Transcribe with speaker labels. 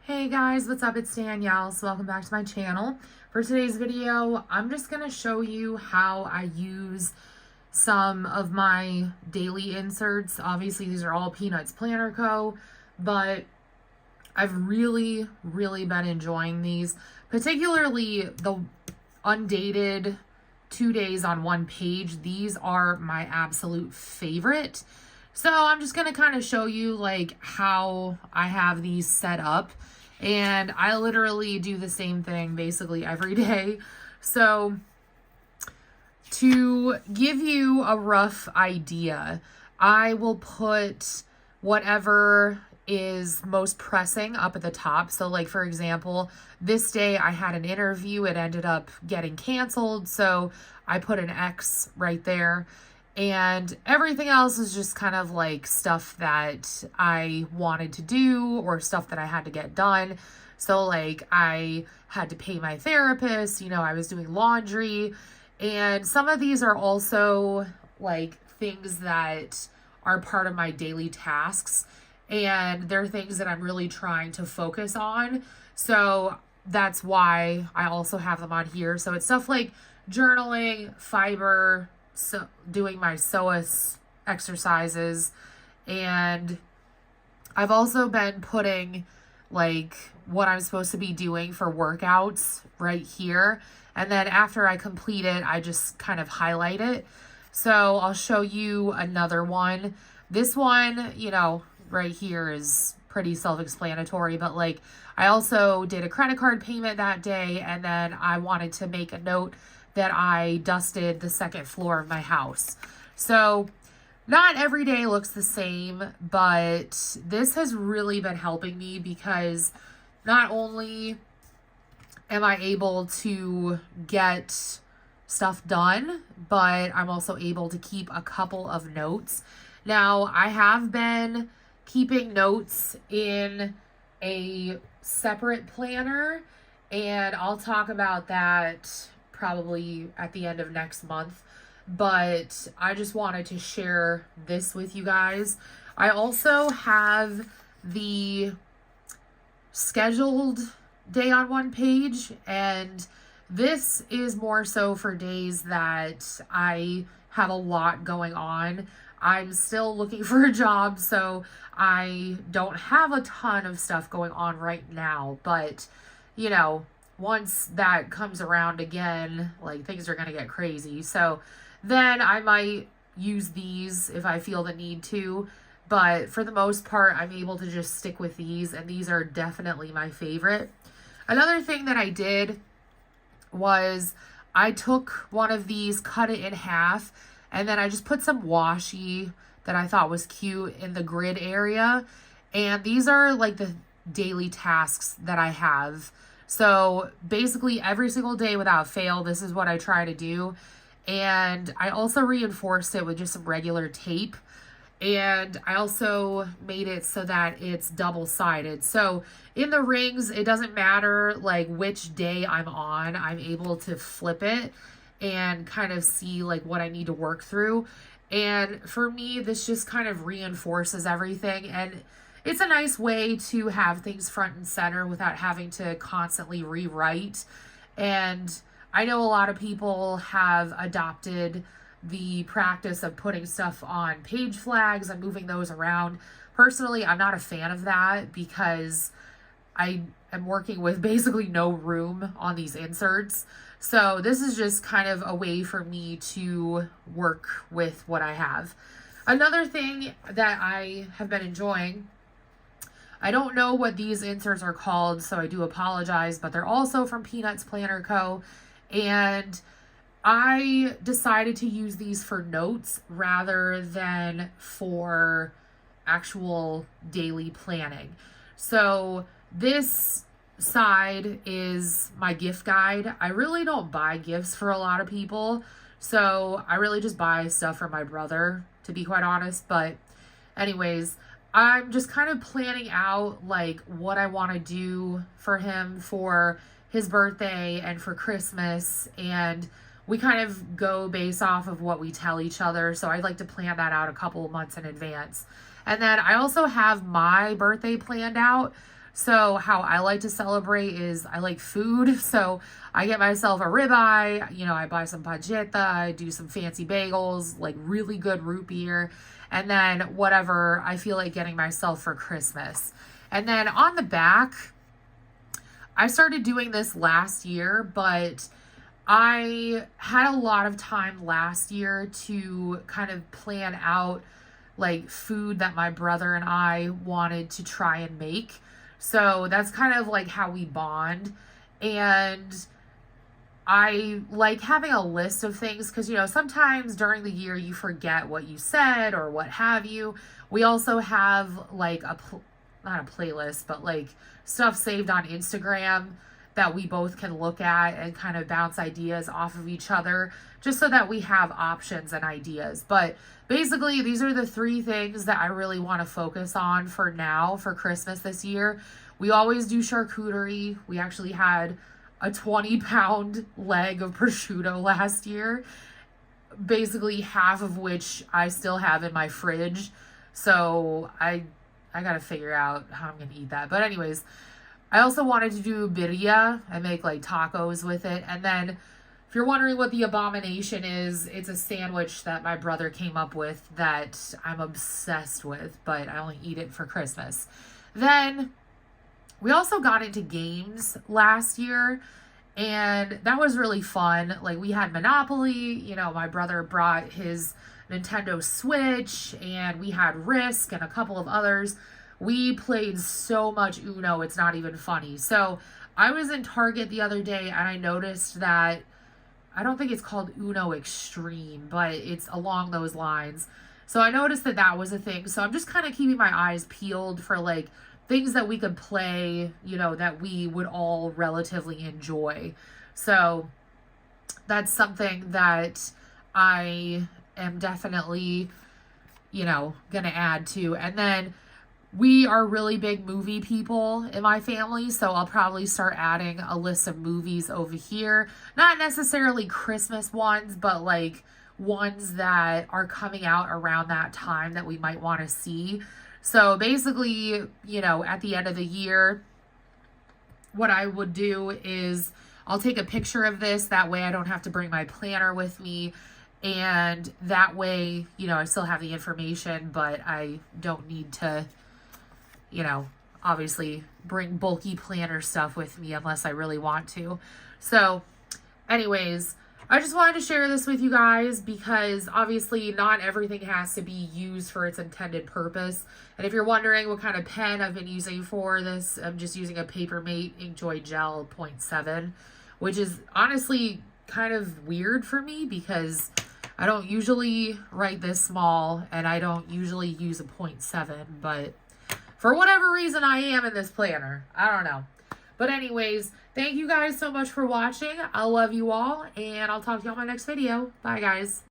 Speaker 1: Hey guys, what's up? It's Danielle. So welcome back to my channel. For today's video, I'm just going to show you how I use some of my daily inserts. Obviously, these are all Peanuts Planner Co., but I've really been enjoying these, particularly the undated 2 days on one page. These are my absolute favorite. So I'm just going to kind of show you like how I have these set up. And I literally do the same thing basically every day. So to give you a rough idea, I will put whatever is most pressing up at the top. So like, for example, this day I had an interview. It ended up getting canceled. So I put an X right there. And everything else is just kind of like stuff that I wanted to do or stuff that I had to get done. So like I had to pay my therapist, I was doing laundry. And some of these are also like things that are part of my daily tasks. And they're things that I'm really trying to focus on. So that's why I also have them on here. So it's stuff like journaling, fiber, so doing my soooo exercises, and I've also been putting like what I'm supposed to be doing for workouts right here, and then after I complete it I just kind of highlight it. So I'll show you another one. This one, right here is pretty self-explanatory, but like I also did a credit card payment that day, and then I wanted to make a note that I dusted the second floor of my house. So not every day looks the same, but this has really been helping me because not only am I able to get stuff done, but I'm also able to keep a couple of notes. Now, I have been keeping notes in a separate planner, and I'll talk about that probably at the end of next month, but I just wanted to share this with you guys. I also have the scheduled day on one page, and this is more so for days that I have a lot going on. I'm still looking for a job, so I don't have a ton of stuff going on right now, but once that comes around again, like things are going to get crazy. So then I might use these if I feel the need to. But for the most part, I'm able to just stick with these, and these are definitely my favorite. Another thing that I did was I took one of these, cut it in half, and then I just put some washi that I thought was cute in the grid area. And these are like the daily tasks that I have. So basically every single day without fail, this is what I try to do. And I also reinforced it with just some regular tape. And I also made it so that it's double-sided. So in the rings, it doesn't matter like which day I'm on. I'm able to flip it and kind of see like what I need to work through. And for me, this just kind of reinforces everything. And it's a nice way to have things front and center without having to constantly rewrite. And I know a lot of people have adopted the practice of putting stuff on page flags and moving those around. Personally, I'm not a fan of that because I am working with basically no room on these inserts. So this is just kind of a way for me to work with what I have. Another thing that I have been enjoying, I don't know what these inserts are called, so I do apologize, but they're also from Peanuts Planner Co. And I decided to use these for notes rather than for actual daily planning. So this side is my gift guide. I really don't buy gifts for a lot of people, so I really just buy stuff for my brother, to be quite honest. But anyways, I'm just kind of planning out like what I want to do for him for his birthday and for Christmas, and we kind of go based off of what we tell each other. So I'd like to plan that out a couple of months in advance. And then I also have my birthday planned out. So how I like to celebrate is I like food. So I get myself a ribeye, you know, I buy some pancetta, I do some fancy bagels, like really good root beer, and then whatever I feel like getting myself for Christmas. And then on the back, I started doing this last year, but I had a lot of time last year to kind of plan out like food that my brother and I wanted to try and make. So that's kind of like how we bond. And I like having a list of things because, you know, sometimes during the year you forget what you said or what have you. We also have like not a playlist, but like stuff saved on Instagram that we both can look at and kind of bounce ideas off of each other just so that we have options and ideas. But basically, these are the 3 things that I really want to focus on for now for Christmas this year. We always do charcuterie. We actually had a 20-pound leg of prosciutto last year, basically half of which I still have in my fridge. So I got to figure out how I'm going to eat that. But anyways, I also wanted to do birria and make like tacos with it. And then if you're wondering what the abomination is, it's a sandwich that my brother came up with that I'm obsessed with, but I only eat it for Christmas. Then we also got into games last year, and that was really fun. Like we had Monopoly, you know, my brother brought his Nintendo Switch, and we had Risk and a couple of others. We played so much Uno, it's not even funny. So I was in Target the other day and I noticed that, I don't think it's called Uno Extreme, but it's along those lines. So I noticed that that was a thing. So I'm just kind of keeping my eyes peeled for like things that we could play, you know, that we would all relatively enjoy. So that's something that I am definitely, you know, gonna add to. And then we are really big movie people in my family, so I'll probably start adding a list of movies over here. Not necessarily Christmas ones, but like ones that are coming out around that time that we might want to see. So basically, you know, at the end of the year, what I would do is I'll take a picture of this. That way I don't have to bring my planner with me. And that way, you know, I still have the information, but I don't need to, you know, obviously bring bulky planner stuff with me unless I really want to. So anyways, I just wanted to share this with you guys because obviously not everything has to be used for its intended purpose. And if you're wondering what kind of pen I've been using for this, I'm just using a Papermate Inkjoy Gel 0.7, which is honestly kind of weird for me because I don't usually write this small and I don't usually use a 0.7, but for whatever reason I am in this planner. I don't know. But anyways, thank you guys so much for watching. I love you all, and I'll talk to you on my next video. Bye, guys.